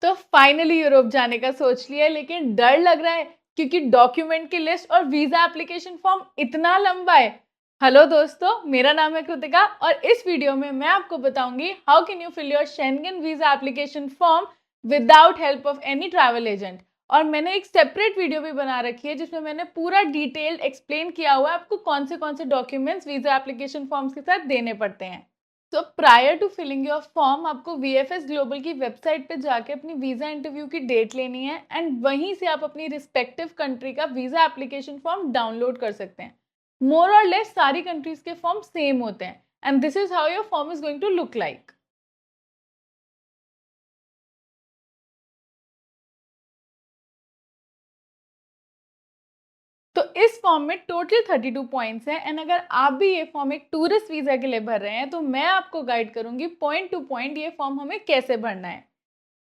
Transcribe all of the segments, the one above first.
तो finally Europe जाने का सोच लिया, लेकिन डर लग रहा है क्योंकि डॉक्यूमेंट की लिस्ट और वीजा एप्लीकेशन फॉर्म इतना लंबा है। हेलो दोस्तों, मेरा नाम है कृतिका और इस वीडियो में मैं आपको बताऊंगी how can you fill your Schengen visa application form without help of any travel agent. और मैंने एक सेपरेट वीडियो भी बना रखी है जिसमें मैंने पूरा डिटेल्ड एक्सप्लेन किया हुआ है आपको कौन से डॉक्यूमेंट्स वीजा एप्लीकेशन फॉर्म्स के साथ देने पड़ते हैं। तो prior to filling your form आपको वीएफएस ग्लोबल की वेबसाइट पे जाके अपनी वीजा इंटरव्यू की डेट लेनी है एंड वहीं से आप अपनी रिस्पेक्टिव कंट्री का वीजा एप्लीकेशन फॉर्म डाउनलोड कर सकते हैं। मोर और लेस सारी कंट्रीज के फॉर्म सेम होते हैं and this is how your form is going to look like. तो इस फॉर्म में टोटल 32 पॉइंट्स हैं एंड अगर आप भी ये फॉर्म एक टूरिस्ट वीजा के लिए भर रहे हैं तो मैं आपको गाइड करूंगी पॉइंट टू पॉइंट ये फॉर्म हमें कैसे भरना है।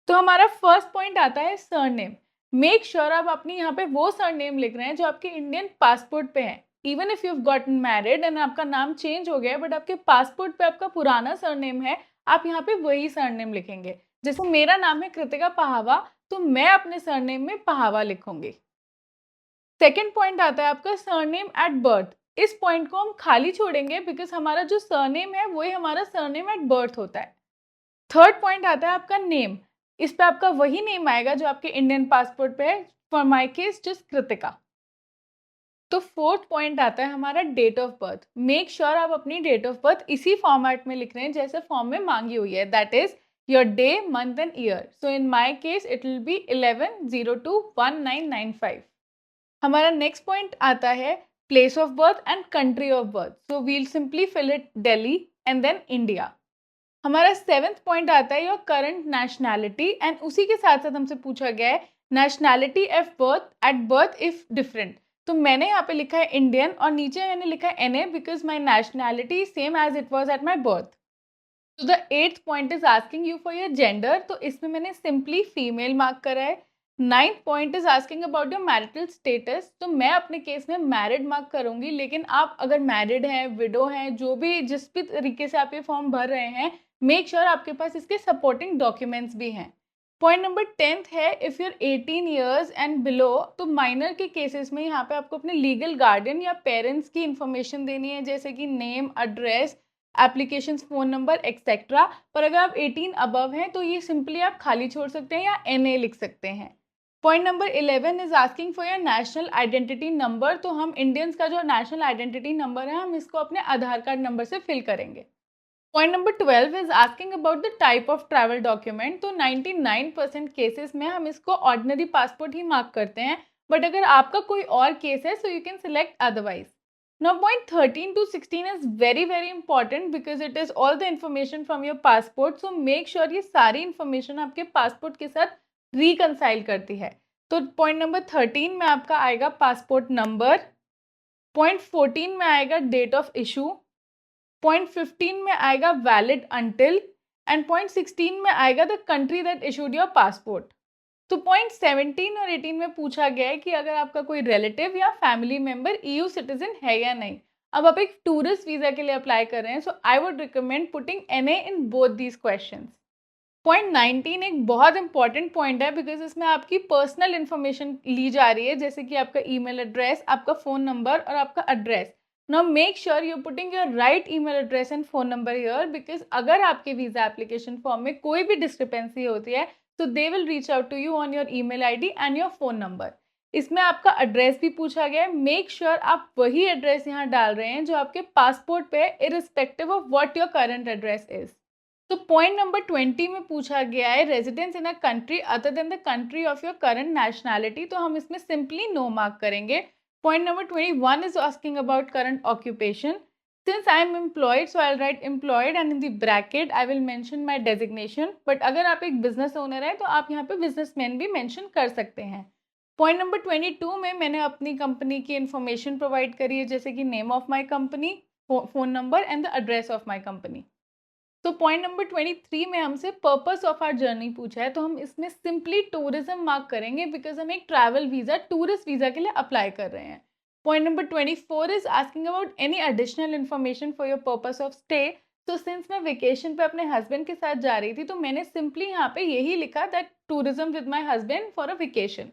तो हमारा फर्स्ट पॉइंट आता है सरनेम। मेक श्योर आप अपनी यहाँ पे वो सरनेम लिख रहे हैं जो आपके इंडियन पासपोर्ट पे है। Even if you gotten married and आपका नाम चेंज हो गया है बट आपके पासपोर्ट पे आपका पुराना सरनेम है, आप यहाँ पे वही सरनेम लिखेंगे। जैसे मेरा नाम है कृतिका पहावा, तो मैं अपने सरनेम में पहावा लिखूंगी। सेकेंड पॉइंट आता है आपका सरनेम एट बर्थ। इस पॉइंट को हम खाली छोड़ेंगे बिकॉज हमारा जो सरनेम है वही हमारा सरनेम एट बर्थ होता है। थर्ड पॉइंट आता है आपका नेम। इस पे आपका वही नेम आएगा जो आपके इंडियन पासपोर्ट पे है। For my case just Kritika. तो फोर्थ पॉइंट आता है हमारा date of birth. Make sure आप अपनी डेट ऑफ बर्थ इसी फॉर्मेट में लिख रहे हैं जैसे फॉर्म में मांगी हुई है, that is your day month and year. So in my case it will be 11/02/1995। हमारा नेक्स्ट पॉइंट आता है place of birth and country of birth. So we'll simply fill it Delhi and then India. हमारा seventh point आता है your current nationality and उसी के साथ साथ हमसे पूछा गया है nationality at birth if different. तो मैंने यहाँ पे लिखा है इंडियन और नीचे मैंने लिखा है NA because my nationality same as it was at my birth. तो the eighth point is asking you for your gender, तो इसमें मैंने सिंपली फीमेल मार्क करा है। Ninth point is asking about your marital status, तो मैं अपने case में मैरिड मार्क करूंगी, लेकिन आप अगर मैरिड हैं, विडो हैं, जो भी जिस भी तरीके से आप ये फॉर्म भर रहे हैं, मेक श्योर आपके पास इसके सपोर्टिंग डॉक्यूमेंट्स भी हैं। पॉइंट नंबर 10th है if you're 18 years and below, तो माइनर के केसेस में यहाँ पे आपको अपने लीगल गार्डियन या पेरेंट्स की इन्फॉर्मेशन देनी है जैसे कि name, address, application, phone number etcetera. पर अगर आप 18 अबव हैं तो ये सिंपली आप खाली छोड़ सकते हैं या एनए लिख सकते हैं। Point number 11 is asking for your national identity number, तो हम इंडियंस का जो नेशनल आइडेंटिटी नंबर है हम इसको अपने आधार कार्ड नंबर से फिल करेंगे। Point number 12 is asking about the type of travel document, तो 99% केसेस में हम इसको ऑर्डिनरी पासपोर्ट ही मार्क करते हैं, बट अगर आपका कोई और केस है so you can select otherwise. Now point 13 to 16 is very important because it is all the information from your passport. So make sure ये सारी information आपके पासपोर्ट के साथ reconcile करती है। तो पॉइंट नंबर 13 में आपका आएगा पासपोर्ट नंबर, पॉइंट 14 में आएगा डेट ऑफ इशू, पॉइंट 15 में आएगा वैलिड अंटिल एंड पॉइंट 16 में आएगा the country that issued your passport. तो पॉइंट 17 और 18 में पूछा गया है कि अगर आपका कोई रिलेटिव या फैमिली मेंबर ईयू सिटीजन है या नहीं। अब आप एक टूरिस्ट वीजा के लिए अप्लाई कर रहे हैं, so I would recommend putting NA in both these questions. Point 19 एक बहुत इंपॉर्टेंट पॉइंट है बिकॉज इसमें आपकी पर्सनल इन्फॉर्मेशन ली जा रही है जैसे कि आपका ईमेल एड्रेस, आपका फ़ोन नंबर और आपका address. Now make sure you putting your right email address and phone number here because अगर आपके वीज़ा एप्लीकेशन फॉर्म में कोई भी डिस्क्रिपेंसी होती है तो they will reach out to you on your email ID and your phone number. इसमें आपका एड्रेस भी पूछा गया है। मेक श्योर आप वही एड्रेस यहाँ डाल रहे हैं जो आपके पासपोर्ट पे है irrespective of what your current address is. तो पॉइंट नंबर 20 में पूछा गया है residence in a country other than the country of your current nationality, तो हम इसमें सिंपली नो मार्क करेंगे। Point number 21 is asking about current occupation. Since I am employed so I right employed and in the bracket I will mention my designation, but अगर आप एक business owner है तो आप यहाँ पे बिजनेसमैन भी मेंशन कर सकते हैं। पॉइंट नंबर 22 में मैंने अपनी कंपनी की इन्फॉर्मेशन प्रोवाइड करी है जैसे कि name of my company, phone number and the address of my company. तो पॉइंट नंबर 23 में हमसे पर्पस ऑफ आवर जर्नी पूछा है, तो हम इसमें सिंपली टूरिज्म मार्क करेंगे बिकॉज हम एक ट्रैवल वीज़ा, टूरिस्ट वीज़ा के लिए अप्लाई कर रहे हैं। Point number 24 is asking about any additional information for your purpose of stay, तो सिंस मैं वेकेशन पे अपने हस्बैंड के साथ जा रही थी, तो मैंने सिंपली यहाँ पे यही लिखा that tourism with my husband for a vacation.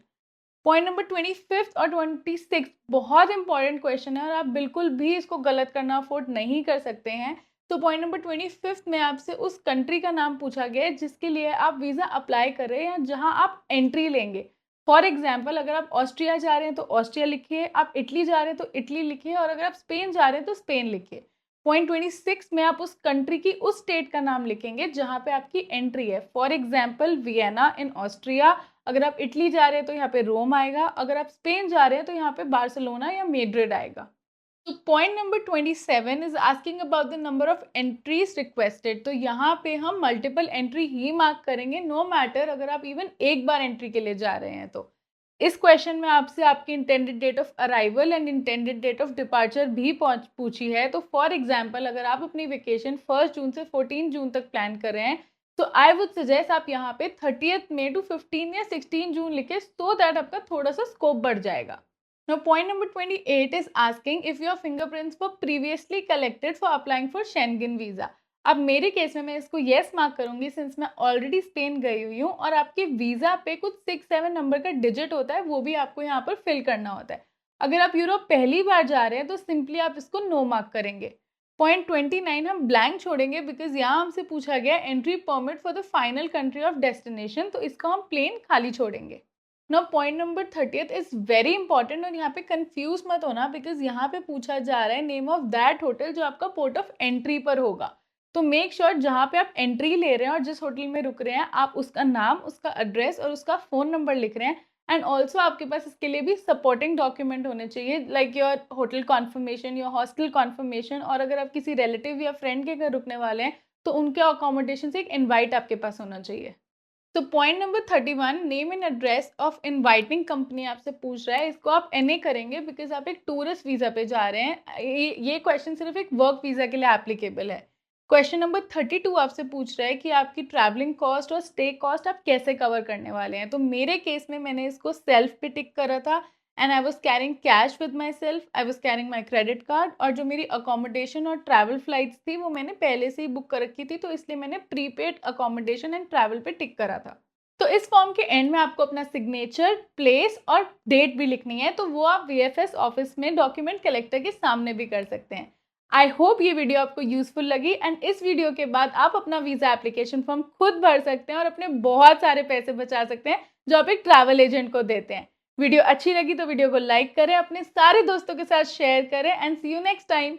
Point number 25th और 26th बहुत इंपॉर्टेंट क्वेश्चन है और आप बिल्कुल भी इसको गलत करना अफोर्ड नहीं कर सकते हैं। तो पॉइंट नंबर 25th में आपसे उस कंट्री का नाम पूछा गया है जिसके लिए आप वीज़ा अप्लाई कर रहे हैं या जहां आप एंट्री लेंगे। फॉर एग्जाम्पल, अगर आप ऑस्ट्रिया जा रहे हैं तो ऑस्ट्रिया लिखिए, आप इटली जा रहे हैं तो इटली लिखिए, और अगर आप स्पेन जा रहे हैं तो स्पेन लिखिए। पॉइंट 26 में आप उस कंट्री की उस स्टेट का नाम लिखेंगे जहां पे आपकी एंट्री है। For example, Vienna in Austria. अगर आप इटली जा रहे हैं तो यहाँ पे रोम आएगा, अगर आप स्पेन जा रहे हैं तो यहाँ पे बार्सिलोना या मैड्रिड आएगा। तो point number 27 is asking about the number of entries requested. तो यहाँ पे हम मल्टीपल एंट्री ही मार्क करेंगे, नो मैटर अगर आप इवन एक बार एंट्री के लिए जा रहे हैं तो। इस क्वेश्चन में आपसे आपकी intended date of arrival and intended date of departure भी पूछी है। तो फॉर एग्जाम्पल, अगर आप अपनी वेकेशन 1 जून से 14 जून तक प्लान कर रहे हैं तो आई वुड सजेस्ट आप यहाँ पे 30th मई टू 15 या 16 जून लिखे, सो दैट आपका थोड़ा सा स्कोप बढ़ जाएगा। Now point number 28 is asking if your fingerprints were previously collected for applying for Schengen visa। अब मेरे केस में मैं इसको येस मार्क करूंगी सिंस मैं ऑलरेडी स्पेन गई हुई हूँ और आपके वीजा पे कुछ 6-7 नंबर का डिजिट होता है, वो भी आपको यहाँ पर फिल करना होता है। अगर आप यूरोप पहली बार जा रहे हैं तो सिंपली आप इसको नो मार्क करेंगे। पॉइंट 29 हम ब्लैंक छोड़ेंगे बिकॉज यहाँ हमसे पूछा गया entry permit for the final country of destination, तो इसको हम प्लेन खाली छोड़ेंगे। Now point number 30th is very important और यहाँ पे कंफ्यूज मत होना बिकॉज यहाँ पे पूछा जा रहा है नेम ऑफ दैट होटल जो आपका पोर्ट ऑफ एंट्री पर होगा। तो मेक श्योर जहाँ पे आप एंट्री ले रहे हैं और जिस होटल में रुक रहे हैं आप उसका नाम, उसका एड्रेस और उसका फ़ोन नंबर लिख रहे हैं। एंड ऑल्सो आपके पास इसके लिए भी सपोर्टिंग डॉक्यूमेंट होने चाहिए like your hotel conformation, your hostel conformation, और अगर आप किसी रिलेटिव या फ्रेंड के घर रुकने वाले हैं तो उनके अकोमोडेशन से एक इन्वाइट आपके पास होना चाहिए। तो point number 31 name and address of inviting company आपसे पूछ रहा है, इसको आप एनए करेंगे बिकॉज आप एक टूरिस्ट वीज़ा पे जा रहे हैं। ये क्वेश्चन सिर्फ एक वर्क वीज़ा के लिए एप्लीकेबल है। क्वेश्चन नंबर 32 आपसे पूछ रहा है कि आपकी ट्रैवलिंग कॉस्ट और स्टे कॉस्ट आप कैसे कवर करने वाले हैं। तो मेरे केस में मैंने इसको सेल्फ पे टिक करा था and I was carrying cash with my self, I was carrying my credit card, और जो मेरी अकोमोडेशन और ट्रैवल फ्लाइट्स थी वो मैंने पहले से ही बुक कर रखी थी, तो इसलिए मैंने प्रीपेड अकोमोडेशन एंड ट्रैवल पे टिक करा था। तो इस फॉर्म के एंड में आपको अपना सिग्नेचर, प्लेस और डेट भी लिखनी है, तो वो आप वीएफएस ऑफिस में डॉक्यूमेंट कलेक्टर के सामने भी कर सकते हैं। आई होप ये वीडियो आपको यूजफुल लगी एंड इस वीडियो के बाद आप अपना वीज़ा एप्लीकेशन फॉर्म खुद भर सकते हैं और अपने बहुत सारे पैसे बचा सकते हैं जो आप एक ट्रैवल एजेंट को देते हैं। वीडियो अच्छी लगी तो वीडियो को लाइक करें, अपने सारे दोस्तों के साथ शेयर करें and see you next time.